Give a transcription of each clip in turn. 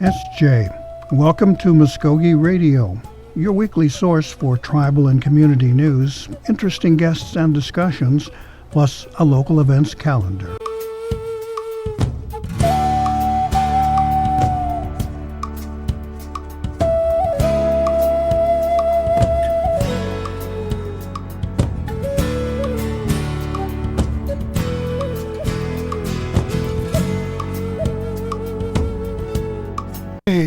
It's Jay. Welcome to Mvskoke Radio, your weekly source for tribal and community news, interesting guests and discussions, plus a local events calendar.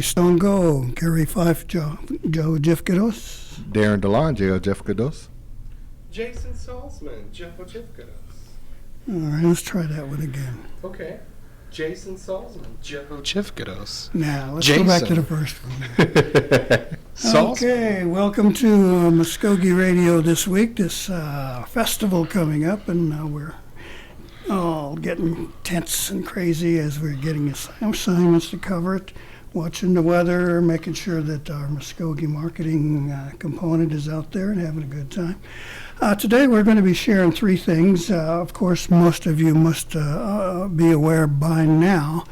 Stone Go, Gary Fife, Joe Jifkados. Darren DeLon, Joe Jifkados. Jason Salzman, Jeff Jifkados. All right, let's try that one again. Okay. Jason Salzman, Jeff Jifkados. Now, let's go back to the first one. Okay, welcome to Mvskoke Radio this week, this festival coming up, and we're all getting tense and crazy as we're getting assignments to cover it. Watching the weather, making sure that our Mvskoke marketing component is out there and having a good time. Today we're going to be sharing three things. Of course, most of you must be aware by now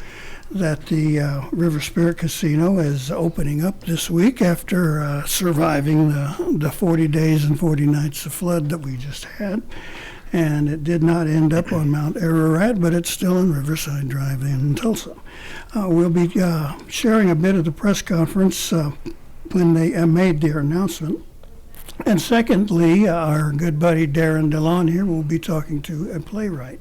that the RiverSpirit Casino is opening up this week after surviving the 40 days and 40 nights of flood that we just had. And it did not end up on Mount Ararat, but it's still in Riverside Drive in Tulsa. We'll be sharing a bit of the press conference when they made their announcement. And secondly, our good buddy Darren DeLon here will be talking to a playwright.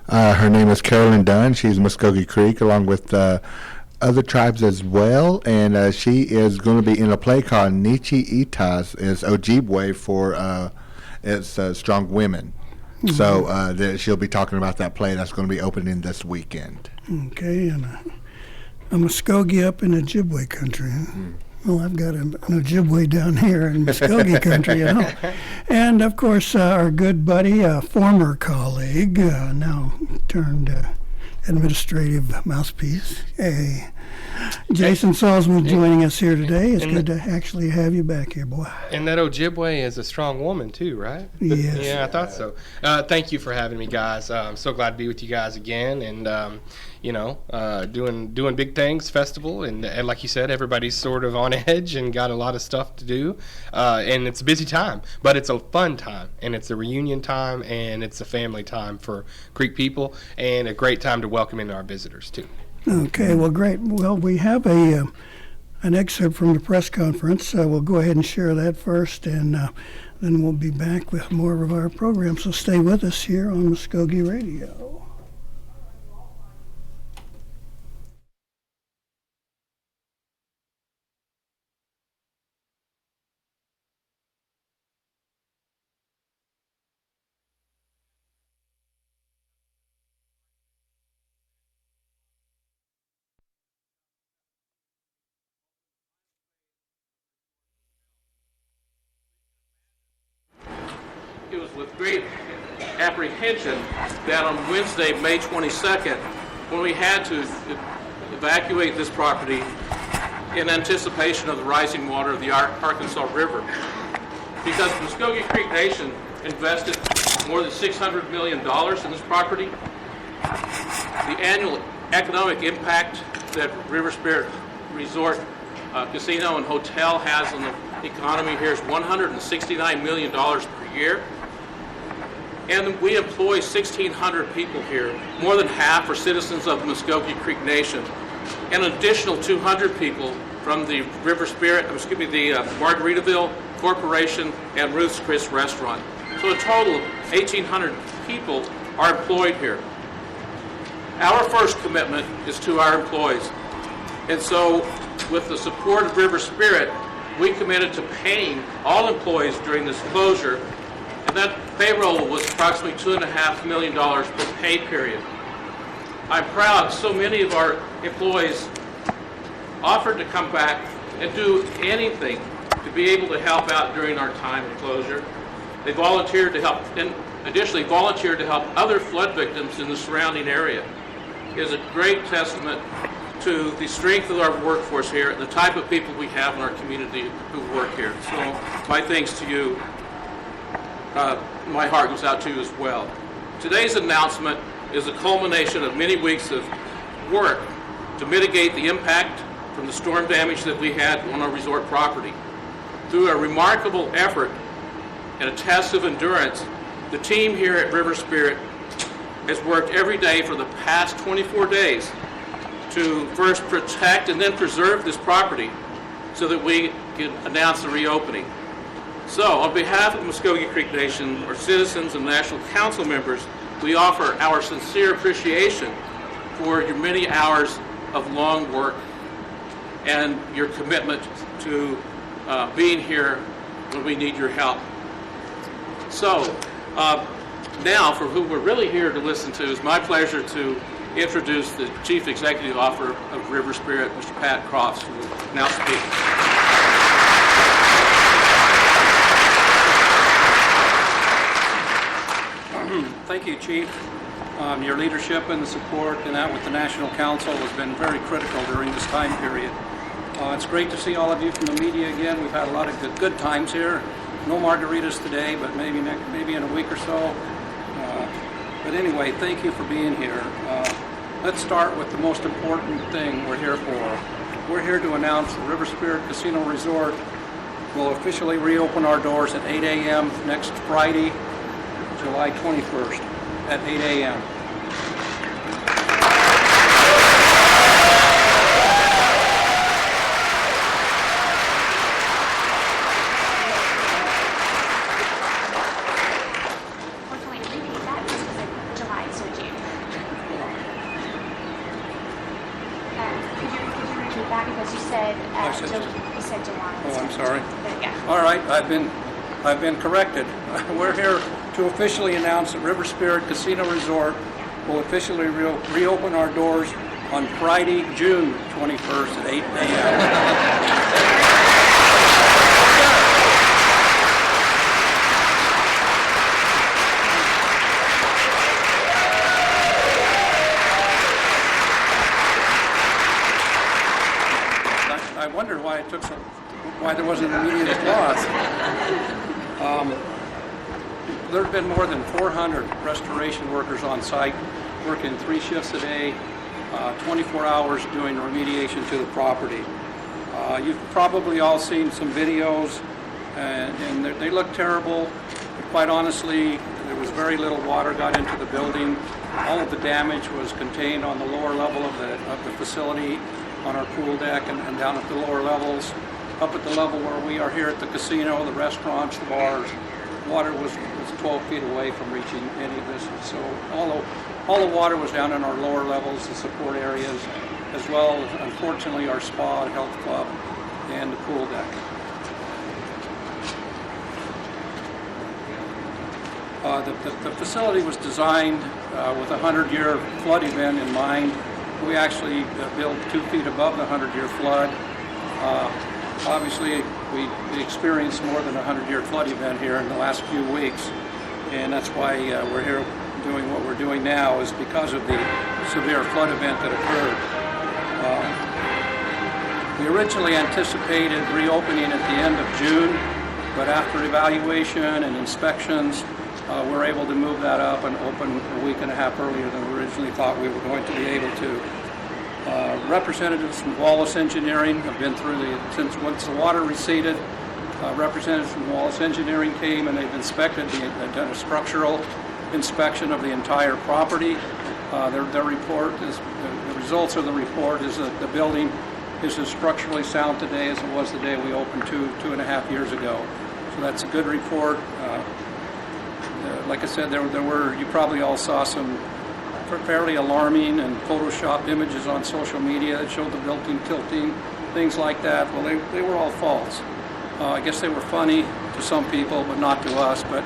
Her name is Carolyn Dunn. She's Mvskoke Creek, along with other tribes as well. And she is going to be in a play called Nichi Itas, is Ojibwe for it's Strong Women. Mm-hmm. So she'll be talking about that play that's going to be opening this weekend. Okay, and a Mvskoke up in Ojibwe country. Huh? Mm. Well, I've got an Ojibwe down here in Mvskoke country, you know. And, of course, our good buddy, former colleague, now turned administrative mouthpiece, Jason Salzman joining us here today. It's good to actually have you back here, boy. And that Ojibwe is a strong woman, too, right? Yes. Yeah, I thought so. Thank you for having me, guys. I'm so glad to be with you guys again. And, doing big things, festival. And like you said, everybody's sort of on edge and got a lot of stuff to do. And it's a busy time, but it's a fun time. And it's a reunion time, and it's a family time for Creek people, and a great time to welcome in our visitors, too. Okay, well, great. Well, we have an excerpt from the press conference. We'll go ahead and share that first, and then we'll be back with more of our program. So stay with us here on Mvskoke Radio. It was with great apprehension that on Wednesday, May 22nd, when we had to evacuate this property in anticipation of the rising water of the Arkansas River, because the Mvskoke Creek Nation invested more than $600 million in this property. The annual economic impact that RiverSpirit Resort Casino and Hotel has on the economy here is $169 million per year. And we employ 1,600 people here. More than half are citizens of the Mvskoke Creek Nation. And an additional 200 people from the the Margaritaville Corporation and Ruth's Chris Restaurant. So a total of 1,800 people are employed here. Our first commitment is to our employees. And so with the support of RiverSpirit, we committed to paying all employees during this closure. And that payroll was approximately $2.5 million per pay period. I'm proud so many of our employees offered to come back and do anything to be able to help out during our time of closure. They volunteered to help, and additionally volunteered to help other flood victims in the surrounding area. It is a great testament to the strength of our workforce here and the type of people we have in our community who work here. So my thanks to you. My heart goes out to you as well. Today's announcement is a culmination of many weeks of work to mitigate the impact from the storm damage that we had on our resort property. Through a remarkable effort and a test of endurance, the team here at RiverSpirit has worked every day for the past 24 days to first protect and then preserve this property so that we can announce the reopening. So, on behalf of the Mvskoke Creek Nation, our citizens and National Council members, we offer our sincere appreciation for your many hours of long work and your commitment to being here when we need your help. So, now, for who we're really here to listen to, it's my pleasure to introduce the Chief Executive Officer of RiverSpirit, Mr. Pat Crofts, who will now speak. Thank you, Chief. Your leadership and the support and that with the National Council has been very critical during this time period. It's great to see all of you from the media again. We've had a lot of good times here. No margaritas today, but maybe in a week or so. But anyway, thank you for being here. Let's start with the most important thing we're here for. We're here to announce the RiverSpirit Casino Resort will officially reopen our doors at 8 a.m. next Friday, July 21st at 8 a.m. All right, I've been corrected. We're here to officially announce that RiverSpirit Casino Resort will officially reopen our doors on Friday, June 21st at 8 a.m. I wondered why there wasn't immediate applause. There have been more than 400 restoration workers on site, working 3 shifts a day, 24 hours doing remediation to the property. You've probably all seen some videos, and they look terrible. But quite honestly, there was very little water got into the building. All of the damage was contained on the lower level of the facility, on our pool deck and down at the lower levels. Up at the level where we are here at the casino, the restaurants, the bars, water was 12 feet away from reaching any of this. So all the water was down in our lower levels, the support areas, as well as, unfortunately, our spa and health club and the pool deck. The facility was designed with a 100-year flood event in mind. We actually built 2 feet above the 100-year flood. Obviously, we experienced more than a 100-year flood event here in the last few weeks, and that's why we're here doing what we're doing now, is because of the severe flood event that occurred. We originally anticipated reopening at the end of June, but after evaluation and inspections, we're able to move that up and open a week and a half earlier than we originally thought we were going to be able to. Representatives from Wallace Engineering have been through since once the water receded. Representatives from Wallace Engineering came and they've inspected, done a structural inspection of the entire property. Their report is, the results of the report is that the building is as structurally sound today as it was the day we opened 2.5 years ago. So that's a good report. Like I said, there were, you probably all saw some fairly alarming and photoshopped images on social media that showed the building tilting, things like that. Well, they were all false. I guess they were funny to some people, but not to us. But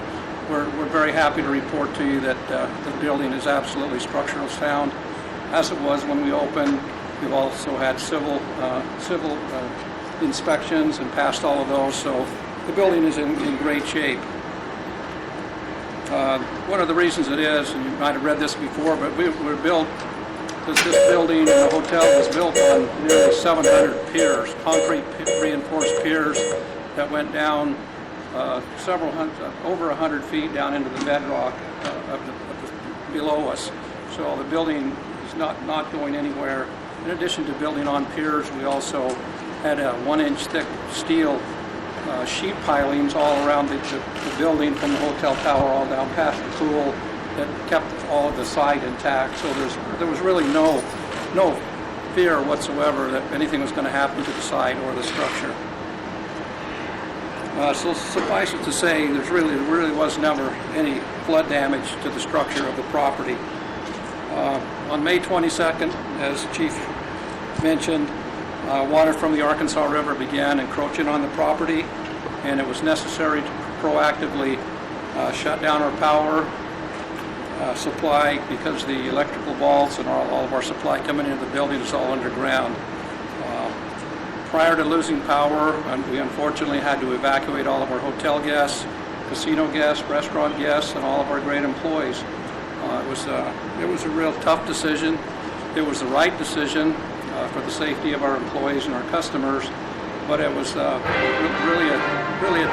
we're very happy to report to you that the building is absolutely structural sound, as it was when we opened. We've also had civil inspections and passed all of those, so the building is in great shape. One of the reasons it is, and you might have read this before, but we're built, this building and the hotel was built on nearly 700 piers, concrete reinforced piers that went down over 100 feet down into the bedrock below us. So the building is not going anywhere. In addition to building on piers, we also had a 1-inch thick steel sheet pilings all around the building, from the hotel tower all down past the pool, that kept all of the side intact. So there was really no fear whatsoever that anything was going to happen to the site or the structure. So suffice it to say, there really was never any flood damage to the structure of the property. On May 22nd, as Chief mentioned, water from the Arkansas River began encroaching on the property, and it was necessary to proactively shut down our power supply, because the electrical vaults and all of our supply coming into the building is all underground. Prior to losing power, we unfortunately had to evacuate all of our hotel guests, casino guests, restaurant guests, and all of our great employees. It was a real tough decision. It was the right decision for the safety of our employees and our customers, but it was really a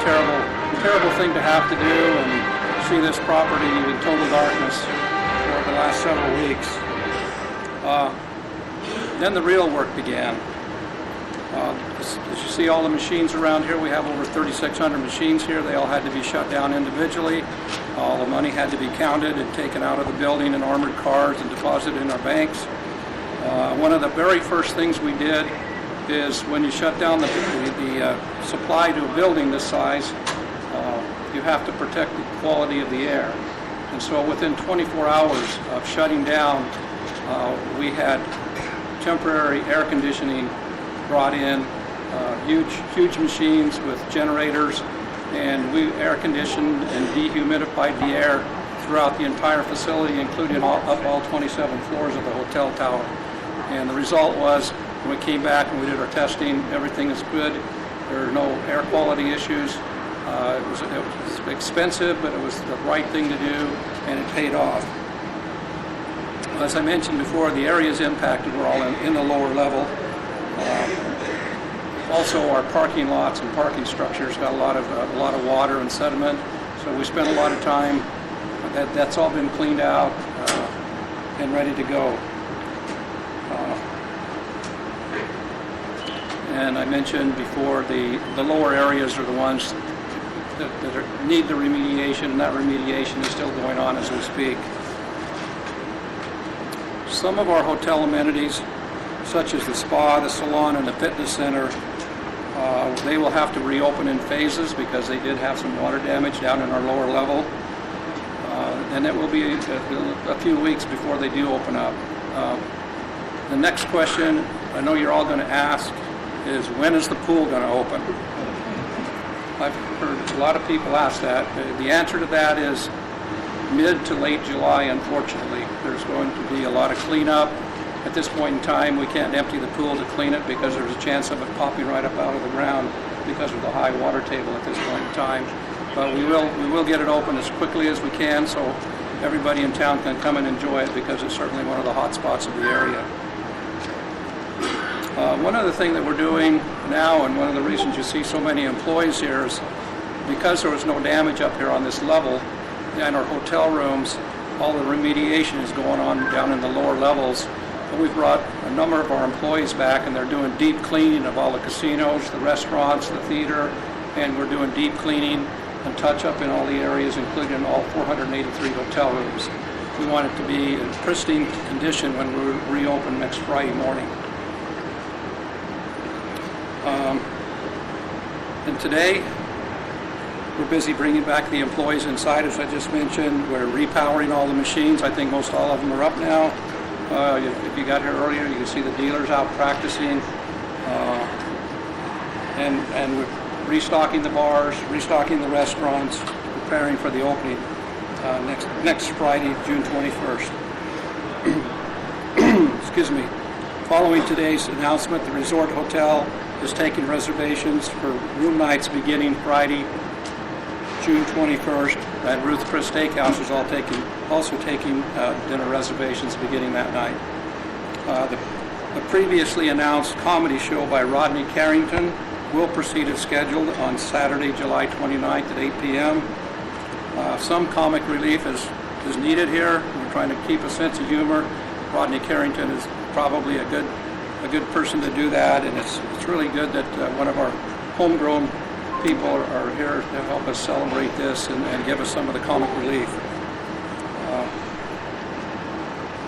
terrible thing to have to do, and see this property in total darkness for the last several weeks. Then the real work began. As you see all the machines around here, we have over 3,600 machines here. They all had to be shut down individually. All the money had to be counted and taken out of the building in armored cars and deposited in our banks. One of the very first things we did is, when you shut down the supply to a building this size, you have to protect the quality of the air. And so within 24 hours of shutting down, we had temporary air conditioning brought in, huge machines with generators, and we air conditioned and dehumidified the air throughout the entire facility, including up all 27 floors of the hotel tower. And the result was, when we came back and we did our testing, everything is good. There are no air quality issues. It was expensive, but it was the right thing to do, and it paid off. As I mentioned before, the areas impacted were all in the lower level. Also, our parking lots and parking structures got a lot of water and sediment, so we spent a lot of time. That's all been cleaned out and ready to go. And I mentioned before, the lower areas are the ones that need the remediation, and that remediation is still going on as we speak. Some of our hotel amenities, such as the spa, the salon, and the fitness center, they will have to reopen in phases, because they did have some water damage down in our lower level. And it will be a few weeks before they do open up. The next question I know you're all going to ask is, when is the pool going to open? I've heard a lot of people ask that. The answer to that is mid to late July, unfortunately. There's going to be a lot of cleanup. At this point in time, we can't empty the pool to clean it, because there's a chance of it popping right up out of the ground because of the high water table at this point in time. But we will get it open as quickly as we can, so everybody in town can come and enjoy it, because it's certainly one of the hot spots of the area. One other thing that we're doing now, and one of the reasons you see so many employees here, is because there was no damage up here on this level, in our hotel rooms, all the remediation is going on down in the lower levels. And we've brought a number of our employees back, and they're doing deep cleaning of all the casinos, the restaurants, the theater, and we're doing deep cleaning and touch-up in all the areas, including all 483 hotel rooms. We want it to be in pristine condition when we reopen next Friday morning. And today, we're busy bringing back the employees inside, as I just mentioned. We're repowering all the machines. I think most all of them are up now. If you got here earlier, you can see the dealers out practicing. And we're restocking the bars, restocking the restaurants, preparing for the opening next Friday, June 21st. Excuse me. Following today's announcement, the Resort Hotel is taking reservations for room nights beginning Friday, June 21st. And Ruth Chris Steakhouse is also taking dinner reservations beginning that night. The previously announced comedy show by Rodney Carrington will proceed as scheduled on Saturday, July 29th at 8 p.m. Some comic relief is needed here. We're trying to keep a sense of humor. Rodney Carrington is probably a a good person to do that, and it's really good that one of our homegrown people are here to help us celebrate this and give us some of the comic relief.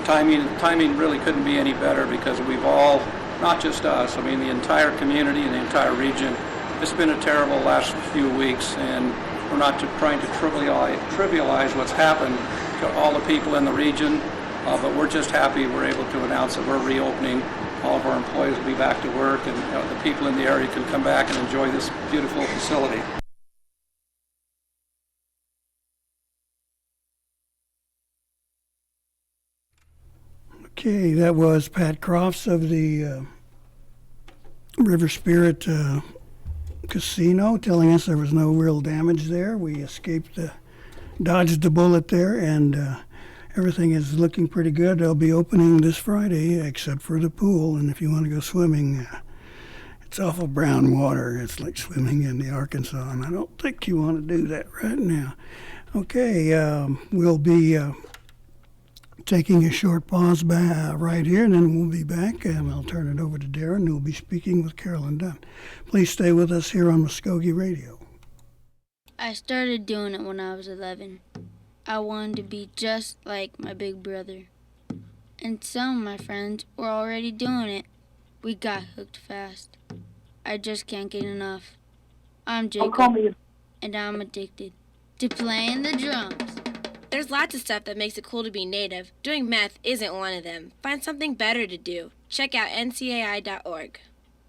Timing really couldn't be any better because we've all, not just us, I mean the entire community and the entire region, it's been a terrible last few weeks, and we're not trying to trivialize what's happened to all the people in the region, but we're just happy we're able to announce that we're reopening. All of our employees will be back to work, and the people in the area can come back and enjoy this beautiful facility. Okay, that was Pat Crofts of the RiverSpirit Casino telling us there was no real damage there. We dodged the bullet there, and everything is looking pretty good. They'll be opening this Friday, except for the pool, and if you want to go swimming, it's awful brown water. It's like swimming in the Arkansas, and I don't think you want to do that right now. Okay, we'll be taking a short pause right here, and then we'll be back, and I'll turn it over to Darren, who will be speaking with Carolyn Dunn. Please stay with us here on Mvskoke Radio. I started doing it when I was 11. I wanted to be just like my big brother. And some of my friends were already doing it. We got hooked fast. I just can't get enough. I'm Jacob, and I'm addicted to playing the drums. There's lots of stuff that makes it cool to be Native. Doing meth isn't one of them. Find something better to do. Check out ncai.org.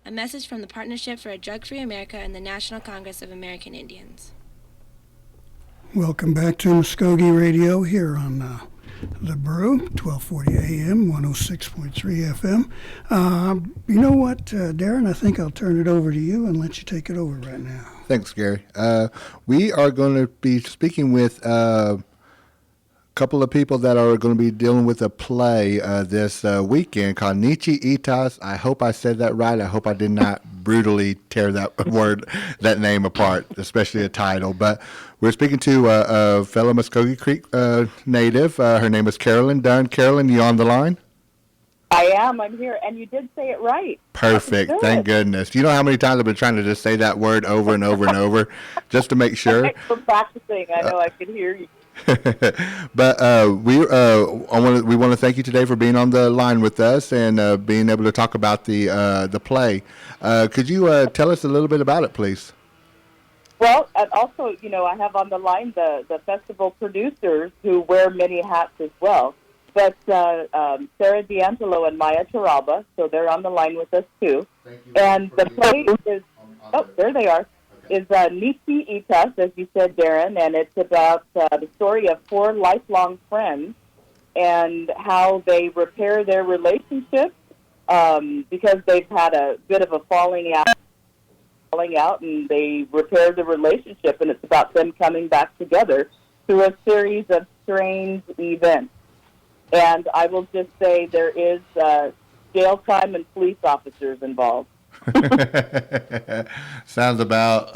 A message from the Partnership for a Drug-Free America and the National Congress of American Indians. Welcome back to Mvskoke Radio here on The Brew, 1240 AM, 106.3 FM. You know what, Darren, I think I'll turn it over to you and let you take it over right now. Thanks, Gary. We are going to be speaking with couple of people that are going to be dealing with a play this weekend called Nichi Itas. I hope I said that right. I hope I did not brutally tear that name apart, especially a title. But we're speaking to a fellow Mvskoke Creek native. Her name is Carolyn Dunn. Carolyn, you on the line? I am. I'm here. And you did say it right. Perfect. Thank goodness. You know how many times I've been trying to just say that word over and over and over just to make sure? I'm practicing. I know I can hear you. But we want to thank you today for being on the line with us and being able to talk about the play. Could you tell us a little bit about it, please? Well, and also, I have on the line the festival producers who wear many hats as well. But Sarah D'Angelo and Maya Taralba, so they're on the line with us too. And the play is, there they are. Is Nichi Itas, as you said, Darren, and it's about the story of 4 lifelong friends and how they repair their relationship because they've had a bit of a falling out, and they repair the relationship, and it's about them coming back together through a series of strange events. And I will just say there is jail time and police officers involved. Sounds about,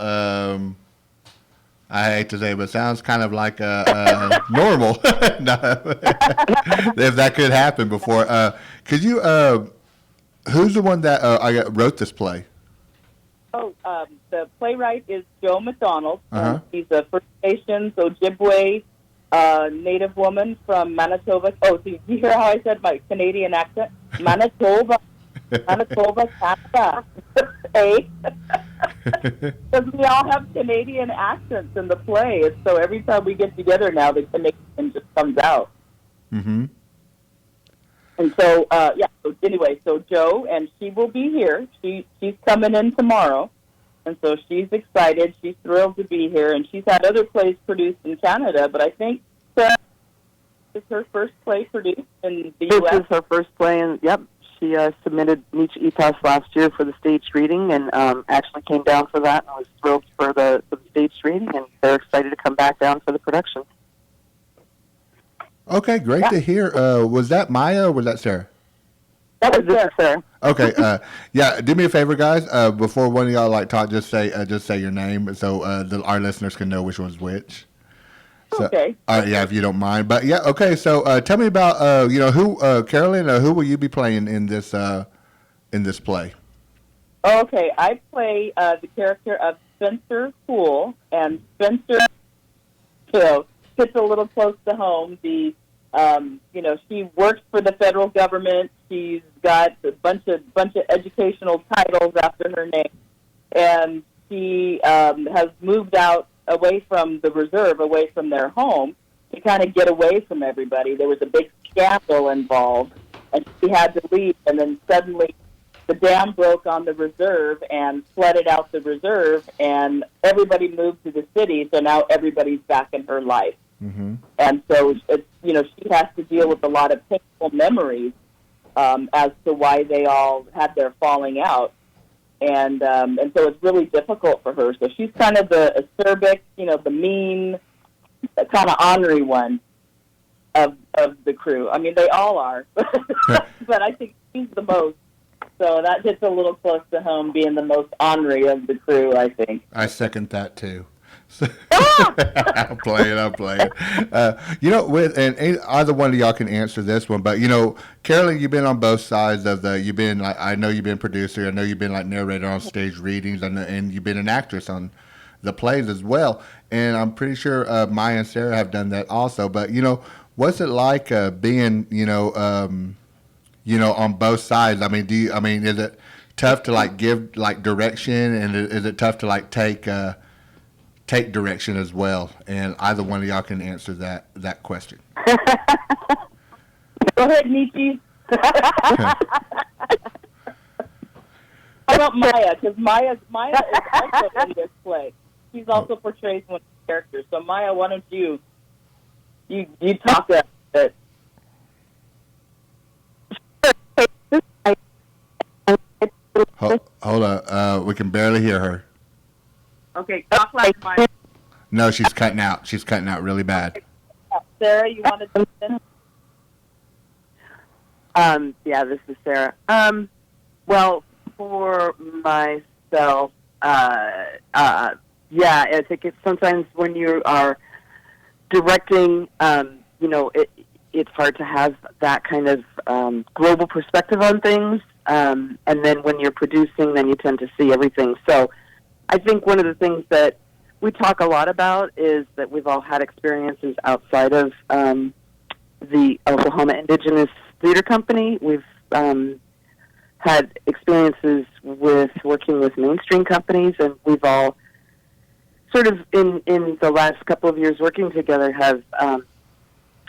I hate to say, but sounds kind of like normal. If that could happen before. Could you, who's the one that wrote this play? The playwright is Joe McDonald. Uh-huh. He's a First Nations Ojibwe Native woman from Manitoba. Oh, do you hear how I said my Canadian accent? Manitoba, Canada. Hey? Because we all have Canadian accents in the play. And so every time we get together now, the Canadian just comes out. Mm-hmm. And so, so anyway, so Joe, and she will be here. She's coming in tomorrow. And so she's excited. She's thrilled to be here. And she's had other plays produced in Canada, but I think this is her first play produced in the U.S. This is her first play, and she submitted Nichi Itas last year for the staged reading, and actually came down for that and was thrilled for the staged reading, and they're excited to come back down for the production. Okay, great to hear. Was that Maya or was that Sarah? That was Sarah. Okay, do me a favor, guys. Before one of y'all talk, just say your name so our listeners can know which one's which. So, okay. If you don't mind. But okay. So tell me about who Carolyn. Who will you be playing in this in this play? Okay, I play the character of Spencer Poole, and Spencer, hits a little close to home. She works for the federal government. She's got a bunch of educational titles after her name, and she has moved out away from the reserve, away from their home, to kind of get away from everybody. There was a big scandal involved, and she had to leave, and then suddenly the dam broke on the reserve and flooded out the reserve, and everybody moved to the city, so now everybody's back in her life. Mm-hmm. And so, she has to deal with a lot of painful memories as to why they all had their falling out. And so it's really difficult for her. So she's kind of the acerbic, the mean, kind of ornery one of the crew. I mean, they all are, but I think she's the most. So that hits a little close to home, being the most ornery of the crew, I think. I second that, too. I'll play it. And either one of y'all can answer this one, but Carolyn, you've been on both sides of I know you've been producer, I know you've been like narrator on stage readings, and you've been an actress on the plays as well. And I'm pretty sure Maya and Sarah have done that also. But what's it like being on both sides? I mean, is it tough to give direction, and is it tough to take direction as well? And either one of y'all can answer that question. Go ahead, Nietzsche. How about Maya? Because Maya is also in this play. She's also portrays one of the characters. So Maya, why don't you talk a bit? Hold on. We can barely hear her. Okay, talk like Maya. No, she's cutting out. She's cutting out really bad. Sarah, you wanted to finish? Yeah, this is Sarah. Well, for myself, I think it's sometimes when you are directing, it's hard to have that kind of global perspective on things. And then when you're producing, then you tend to see everything. So I think one of the things that we talk a lot about is that we've all had experiences outside of the Oklahoma Indigenous Theater Company. We've had experiences with working with mainstream companies, and we've all sort of in the last couple of years working together have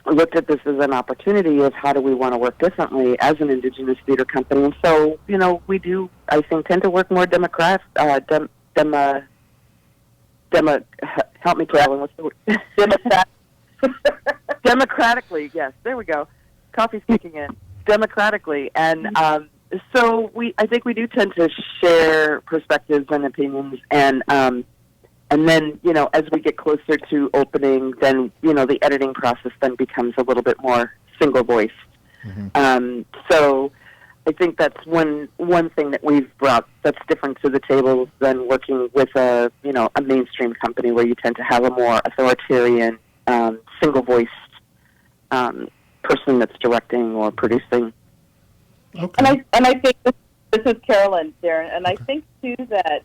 looked at this as an opportunity of how do we want to work differently as an Indigenous theater company. And so, we do, I think, tend to work more help me, Carolyn, what's the word? Democratically, yes, there we go. Coffee's kicking in. Democratically. And so I think we do tend to share perspectives and opinions, and then, as we get closer to opening, then, the editing process then becomes a little bit more single-voiced. Mm-hmm. So I think that's one thing that we've brought that's different to the table than working with a mainstream company where you tend to have a more authoritarian, single-voiced person that's directing or producing. Okay. And I think this is Carolyn, Darren, and I think, too, that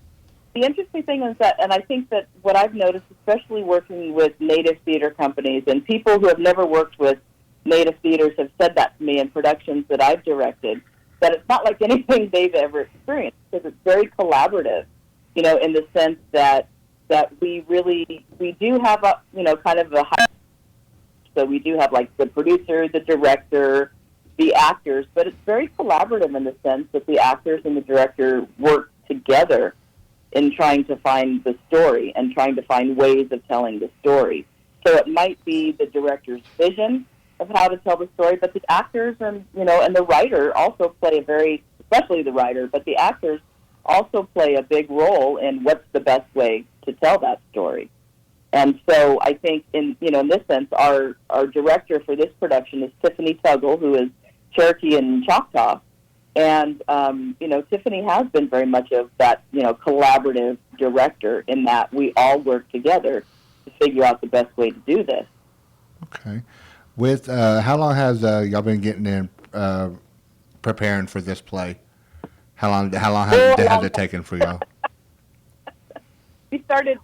the interesting thing is that, and I think that what I've noticed, especially working with Native theater companies, and people who have never worked with Native theaters have said that to me in productions that I've directed, that it's not like anything they've ever experienced, because it's very collaborative, in the sense that we do have a, kind of a high, so we do have like the producer, the director, the actors, but it's very collaborative in the sense that the actors and the director work together in trying to find the story and trying to find ways of telling the story. So it might be the director's vision of how to tell the story, but the actors and the writer also play especially the writer, but the actors also play a big role in what's the best way to tell that story. And so I think in this sense, our director for this production is Tiffany Tuggle, who is Cherokee and Choctaw. And, Tiffany has been very much of that, collaborative director in that we all work together to figure out the best way to do this. Okay. With how long has y'all been getting in preparing for this play? How long has it taken for y'all? We started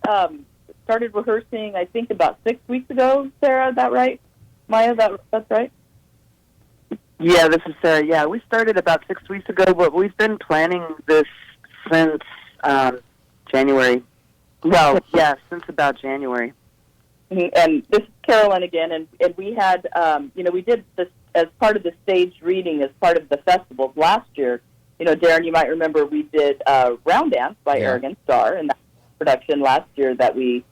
rehearsing, I think, about 6 weeks ago. Sarah, is that right? Maya, that's right? Yeah, this is Sarah. Yeah, we started about 6 weeks ago, but we've been planning this since January. Well, yeah, since about January. And this is Carolyn again, and we had, we did this as part of the staged reading as part of the festivals last year. Darren, you might remember we did Round Dance by Arrogant Star, and that production last year that we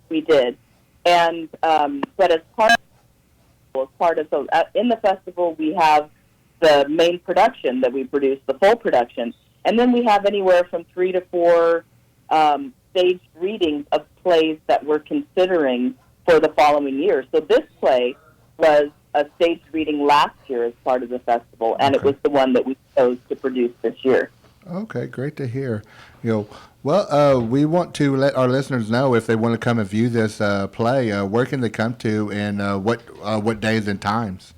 did. And but as part of in the festival we have the main production that we produce, the full production, and then we have anywhere from 3 to 4 staged readings of plays that we're considering for the following year. So this play was a staged reading last year as part of the festival, and it was the one that we chose to produce this year. Okay, great to hear. We want to let our listeners know if they want to come and view this play, where can they come to, and what days and times?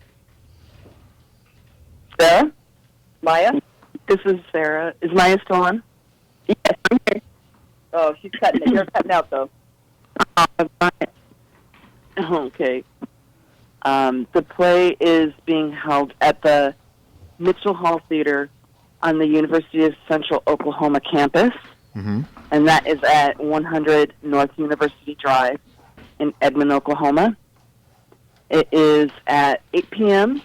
Sarah? Maya? This is Sarah. Is Maya still on? Yes, I'm here. Oh, she's cutting it. You're cutting out, though. Okay. The play is being held at the Mitchell Hall Theater on the University of Central Oklahoma campus, and that is at 100 North University Drive in Edmond, Oklahoma. It is at 8 p.m.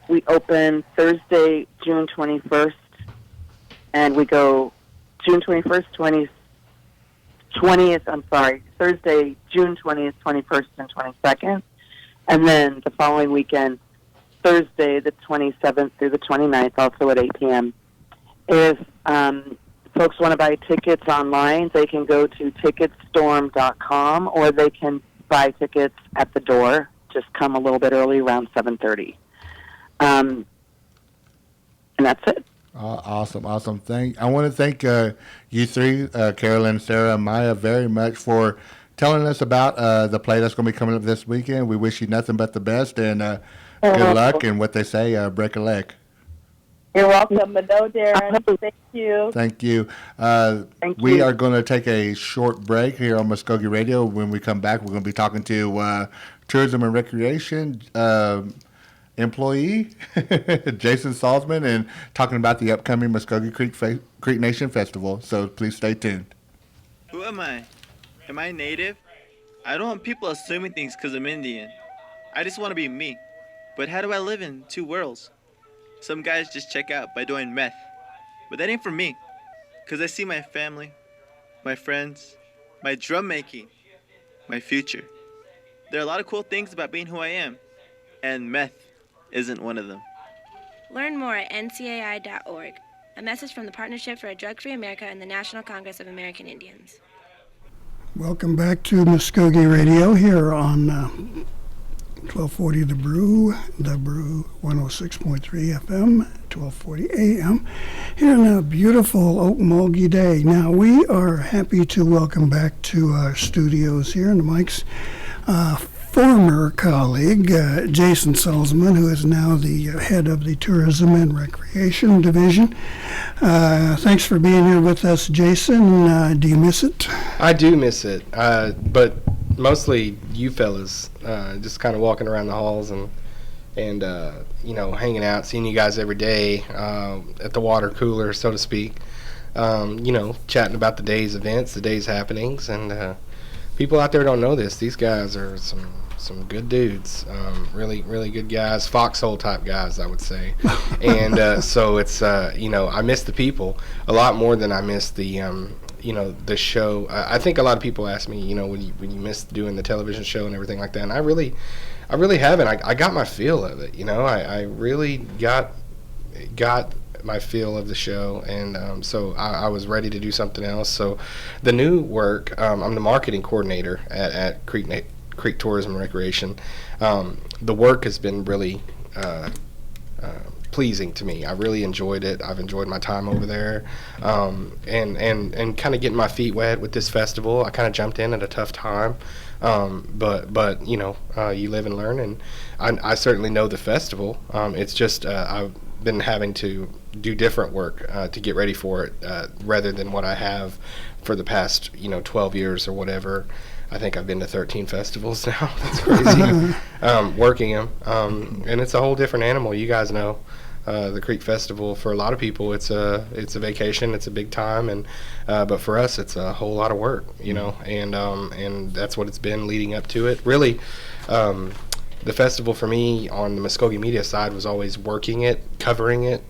We open Thursday, June 21st, and we go June 21st, 20th, Thursday, June 20th, 21st, and 22nd. And then the following weekend, Thursday, the 27th through the 29th, also at 8 p.m. If folks want to buy tickets online, they can go to ticketstorm.com, or they can buy tickets at the door. Just come a little bit early, around 7:30. And that's it. Awesome. I want to thank you three, Carolyn, Sarah, Maya, very much for telling us about the play that's going to be coming up this weekend. We wish you nothing but the best, and good luck, and what they say, break a leg. You're welcome. Mano, Darren. Thank you. Thank you. Thank We you. are going to take a short break here on Mvskoke Radio. When we come back, we're going to be talking to Tourism and Recreation employee, Jason Salzman, and talking about the upcoming Mvskoke Creek Nation Festival. So please stay tuned. Who am I? Am I native? I don't want people assuming things because I'm Indian. I just want to be me. But how do I live in two worlds? Some guys just check out by doing meth. But that ain't for me. Because I see my family, my friends, my drum making, my future. There are a lot of cool things about being who I am. And meth isn't one of them. Learn more at ncai.org. A message from the Partnership for a Drug-Free America and the National Congress of American Indians. Welcome back to Mvskoke Radio here on 1240 The Brew 106.3 FM, 1240 AM, here on a beautiful Okmulgee day. Now, we are happy to welcome back to our studios here in the mics former colleague, Jason Salzman, who is now the head of the Tourism and Recreation Division. Thanks for being here with us, Jason. Do you miss it? I do miss it, but mostly you fellas, just kind of walking around the halls and hanging out, seeing you guys every day at the water cooler, so to speak. Chatting about the day's events, the day's happenings, and people out there don't know this. These guys are some good dudes, really, really good guys, foxhole type guys, I would say. And so it's, I miss the people a lot more than I miss the, the show. I think a lot of people ask me, when you miss doing the television show and everything like that. And I really haven't. I got my feel of it, I really got my feel of the show, and so I was ready to do something else. So the new work, I'm the marketing coordinator at Creek Tourism and Recreation. The work has been really pleasing to me. I really enjoyed it. I've enjoyed my time over there, and kind of getting my feet wet with this festival. I kind of jumped in at a tough time, but you live and learn, and I certainly know the festival. It's just been having to do different work to get ready for it, rather than what I have for the past 12 years or whatever. I think I've been to 13 festivals now. That's crazy. Working them, and it's a whole different animal. You guys know. The Creek Festival, for a lot of people, it's a vacation, it's a big time, and but for us, it's a whole lot of work, and that's what it's been leading up to it. Really, the festival for me on the Mvskoke media side was always working it, covering it,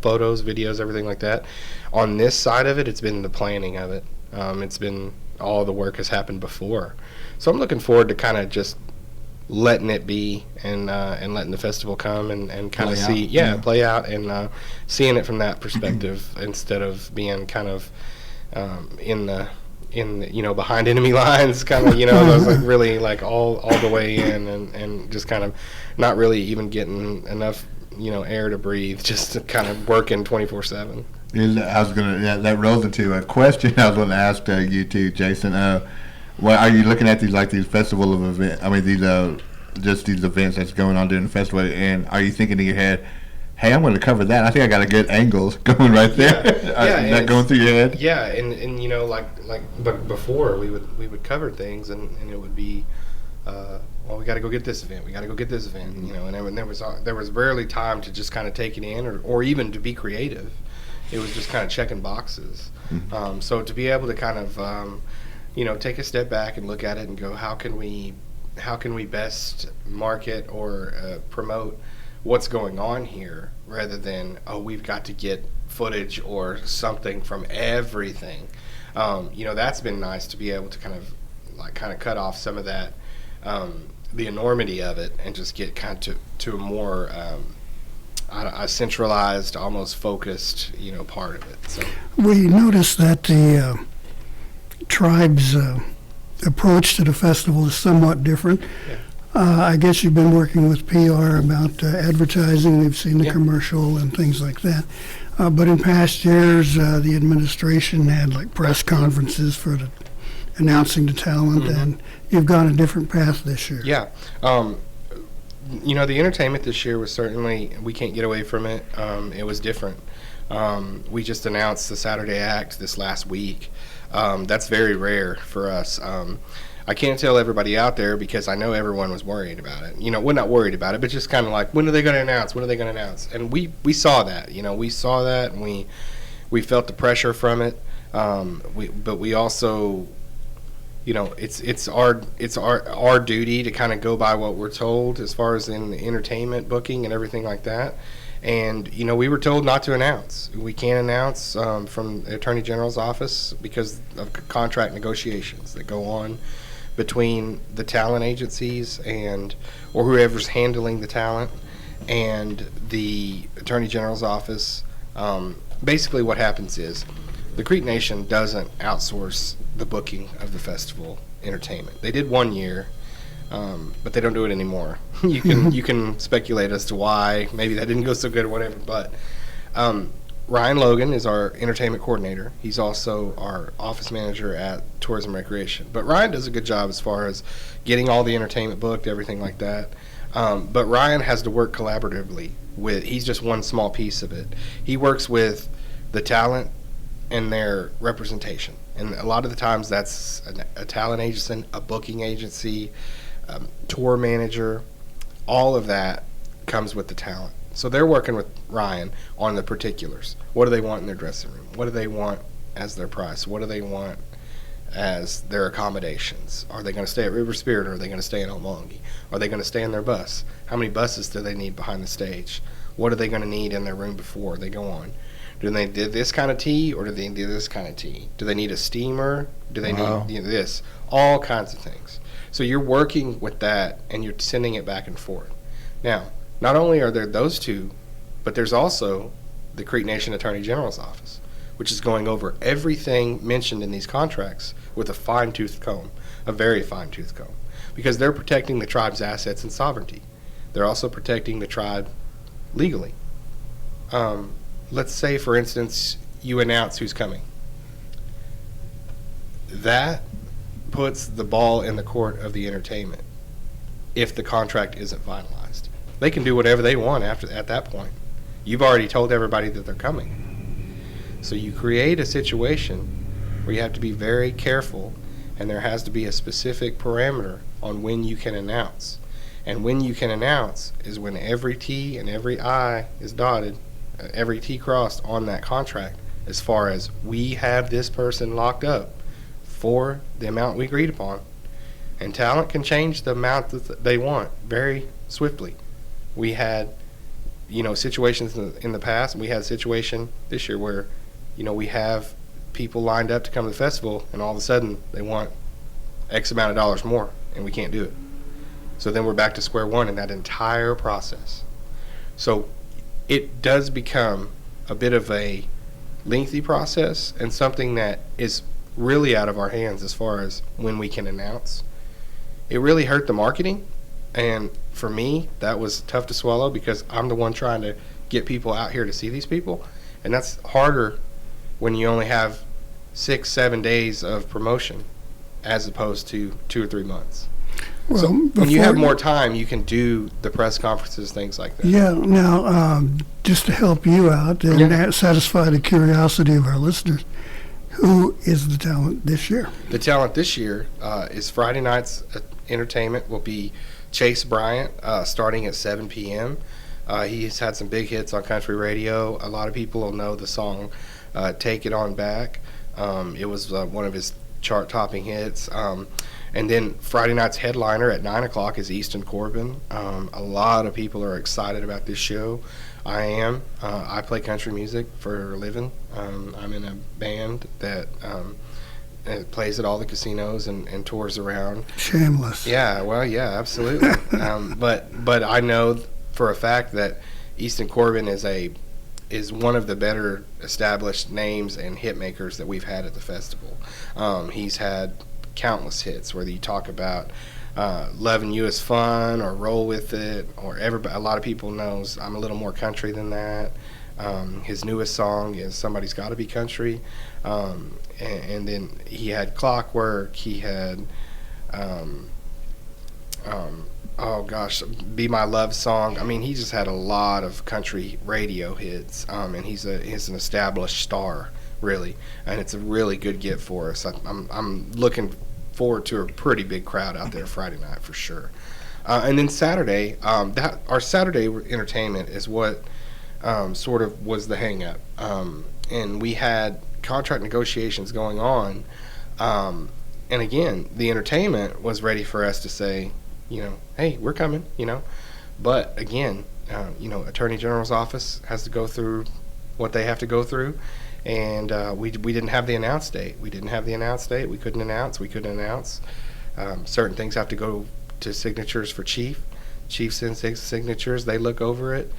photos, videos, everything like that. On this side of it, it's been the planning of it. It's been all the work has happened before, so I'm looking forward to kind of just letting it be and letting the festival come and kind of see play out and seeing it from that perspective instead of being kind of in the behind enemy lines, kind of those like really like all the way in and just kind of not really even getting enough air to breathe, just kind of working 24/7. I was gonna that rolls into a question I was going to ask you too, Jason. Well, are you looking at these festival of events? I mean, just these events that's going on during the festival, and are you thinking in your head, "Hey, I'm going to cover that. I think I got a good angle going right there." Yeah, that going through your head. Yeah, and but before we would cover things, and it would be, well, we got to go get this event. We got to go get this event. And there was rarely time to just kind of take it in, or even to be creative. It was just kind of checking boxes. Mm-hmm. So to be able to kind of take a step back and look at it and go, how can we best market or promote what's going on here, rather than we've got to get footage or something from everything. That's been nice to be able to kind of cut off some of that, the enormity of it, and just get kind of to a more a centralized, almost focused part of it. So we noticed that the tribe's approach to the festival is somewhat different. Yeah. I guess you've been working with PR about advertising. We've seen the commercial and things like that. But in past years, the administration had like press conferences for announcing the talent, and you've gone a different path this year. Yeah. The entertainment this year was certainly, we can't get away from it. It was different. We just announced the Saturday Act this last week. That's very rare for us. I can't tell everybody out there because I know everyone was worried about it. We're not worried about it, but just kind of like, when are they going to announce? When are they going to announce? And we saw that. We saw that, and we felt the pressure from it. But we also, it's our duty to kind of go by what we're told as far as in the entertainment booking and everything like that. And, we were told not to announce. We can't announce from the Attorney General's office because of contract negotiations that go on between the talent agencies or whoever's handling the talent and the Attorney General's office. Basically what happens is the Creek Nation doesn't outsource the booking of the festival entertainment. They did 1 year. But they don't do it anymore. You can speculate as to why. Maybe that didn't go so good or whatever. But Ryan Logan is our entertainment coordinator. He's also our office manager at Tourism Recreation. But Ryan does a good job as far as getting all the entertainment booked, everything like that. But Ryan has to work collaboratively he's just one small piece of it. He works with the talent and their representation. And a lot of the times that's a talent agency, a booking agency, tour manager, all of that comes with the talent. So they're working with Ryan on the particulars. What do they want in their dressing room? What do they want as their price? What do they want as their accommodations? Are they going to stay at RiverSpirit, or are they going to stay in Omongi? Are they going to stay in their bus? How many buses do they need behind the stage? What are they going to need in their room before they go on? Do they need this kind of tea, or do they need this kind of tea? Do they need a steamer? Do they need this? All kinds of things. So you're working with that, and you're sending it back and forth. Now, not only are there those two, but there's also the Creek Nation Attorney General's office, which is going over everything mentioned in these contracts with a fine-tooth comb, a very fine-tooth comb, because they're protecting the tribe's assets and sovereignty. They're also protecting the tribe legally. Let's say, for instance, you announce who's coming. That puts the ball in the court of the entertainment if the contract isn't finalized. They can do whatever they want at that point. You've already told everybody that they're coming. So you create a situation where you have to be very careful, and there has to be a specific parameter on when you can announce. And when you can announce is when every T and every I is dotted, every T crossed on that contract, as far as we have this person locked up for the amount we agreed upon. And talent can change the amount that they want very swiftly. We had, situations in the past. We had a situation this year where, we have people lined up to come to the festival, and all of a sudden they want X amount of dollars more, and we can't do it. So then we're back to square one in that entire process. So it does become a bit of a lengthy process and something that is really out of our hands as far as when we can announce. It really hurt the marketing, and for me, that was tough to swallow because I'm the one trying to get people out here to see these people, and that's harder when you only have 6-7 days of promotion as opposed to 2 or 3 months. Well, So when you have more time, you can do the press conferences, things like that. Yeah. Now, just to help you out and satisfy the curiosity of our listeners, who is the talent this year? The talent this year is Friday night's entertainment will be Chase Bryant, starting at 7 p.m. He's had some big hits on country radio. A lot of people will know the song Take It On Back. It was one of his chart-topping hits. And then Friday night's headliner at 9 o'clock is Easton Corbin. A lot of people are excited about this show. I am. I play country music for a living. I'm in a band that plays at all the casinos and tours around. Shameless. Yeah, well, yeah, absolutely. But I know for a fact that Easton Corbin is one of the better established names and hit makers that we've had at the festival. He's had countless hits, whether you talk about Loving You Is Fun or Roll With It, or a lot of people knows I'm a little more country than that. His newest song is Somebody's Gotta Be Country. And then he had Clockwork, he had Be My Love Song. I mean, he just had a lot of country radio hits, and he's an established star, really, and it's a really good get for us. I'm looking forward to a pretty big crowd out there Friday night for sure. And then Saturday, our Saturday entertainment is what sort of was the hang-up. And we had contract negotiations going on, and again, the entertainment was ready for us to say, hey, we're coming, but again, Attorney General's office has to go through what they have to go through, and we didn't have the announce date. We couldn't announce. Certain things have to go to signatures for Chief. Chief sends signatures. They look over it.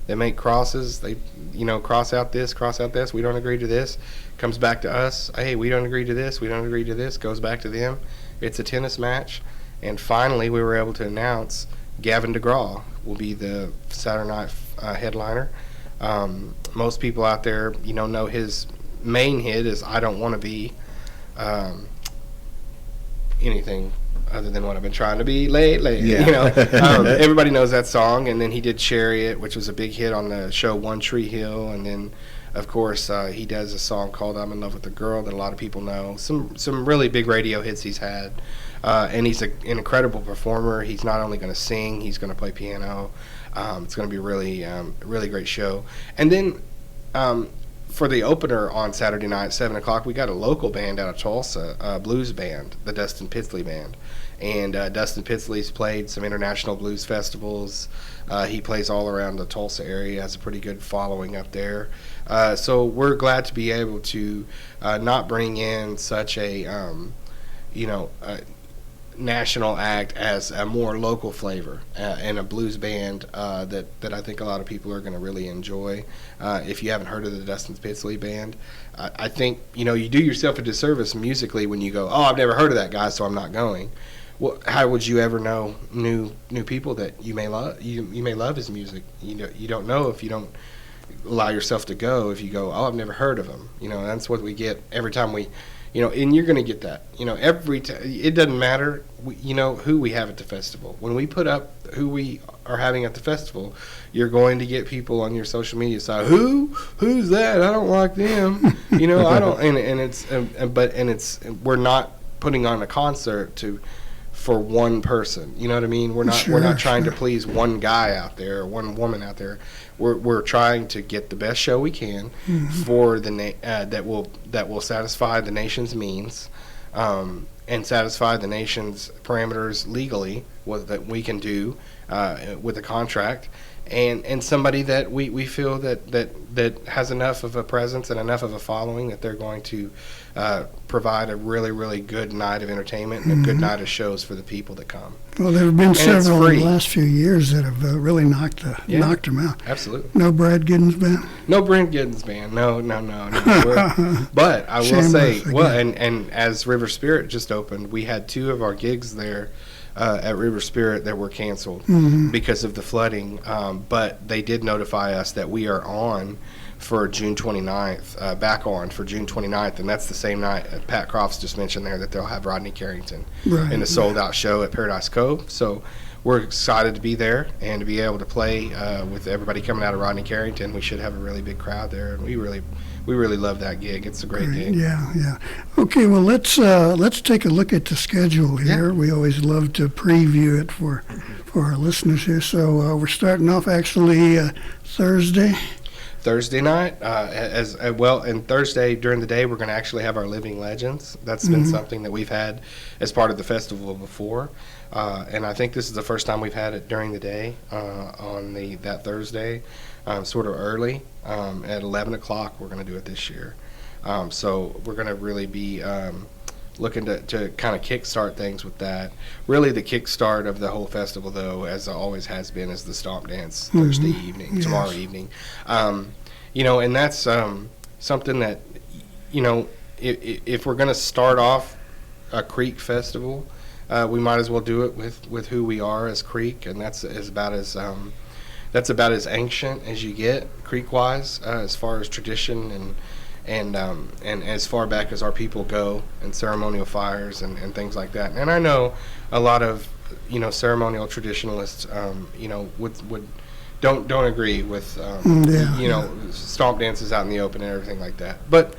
They make crosses. They, cross out this. We don't agree to this. Comes back to us. Hey, we don't agree to this. Goes back to them. It's a tennis match. And finally, we were able to announce Gavin DeGraw will be the Saturday night headliner. Most people out there, know his main hit is I Don't Want to Be anything other than what I've been trying to be lately. Yeah. Everybody knows that song. And then he did Chariot, which was a big hit on the show One Tree Hill. And then, of course, he does a song called I'm in Love with a Girl that a lot of people know. Some really big radio hits he's had. And he's an incredible performer. He's not only going to sing, he's going to play piano. It's going to be really great show. And then for the opener on Saturday night, 7 o'clock, we got a local band out of Tulsa, a blues band, the Dustin Pitsley Band. And Dustin Pitsley's played some international blues festivals. He plays all around the Tulsa area, has a pretty good following up there. So we're glad to be able to not bring in such a, national act as a more local flavor and a blues band that I think a lot of people are going to really enjoy. If you haven't heard of the Dustin Pitsley Band, I think you do yourself a disservice musically when you go, I've never heard of that guy, so I'm not going. Well, how would you ever know new people that you may love? You may love his music. You don't know if you don't allow yourself to go. If you go, I've never heard of him. That's what we get every time we. And you're going to get that. Every time. It doesn't matter. Who we have at the festival. When we put up who we are having at the festival, you're going to get people on your social media side. Who's that? I don't like them. I don't. And it's we're not putting on a concert for one person. You know what I mean? We're not trying to please one guy out there or one woman out there. We're trying to get the best show we can for the that will satisfy the nation's means, and satisfy the nation's parameters legally, what that we can do with a contract, and somebody that we feel that has enough of a presence and enough of a following that they're going to provide a really, really good night of entertainment and a good night of shows for the people that come. Well, there have been several in the last few years that have really knocked them out. Absolutely. No Brad Giddens Band? No Brad Giddens Band. No. But I will say, and as RiverSpirit just opened, we had 2 of our gigs there at RiverSpirit that were canceled because of the flooding. But they did notify us that we are on for June 29th, back on for June 29th, and that's the same night Pat Crofts just mentioned there that they'll have Rodney Carrington in a sold-out show at Paradise Cove. So we're excited to be there and to be able to play with everybody coming out of Rodney Carrington. We should have a really big crowd there, and we really love that gig. It's a great gig. Yeah. Okay, well let's take a look at the schedule here. Yeah. We always love to preview it for our listeners here. So we're starting off actually Thursday night, as well, and Thursday during the day we're going to actually have our Living Legends. That's been something that we've had as part of the festival before, and I think this is the first time we've had it during the day on that Thursday, sort of early at 11 o'clock. We're going to do it this year, so we're going to really be looking to kind of kickstart things with that. Really, the kickstart of the whole festival, though, as it always has been, is the Stomp Dance Thursday evening, tomorrow evening. And that's something that, if we're going to start off a Creek festival, we might as well do it with who we are as Creek, and that's about as ancient as you get Creek-wise, as far as tradition and as far back as our people go, and ceremonial fires and things like that. And I know a lot of ceremonial traditionalists would don't agree with stomp dances out in the open and everything like that. But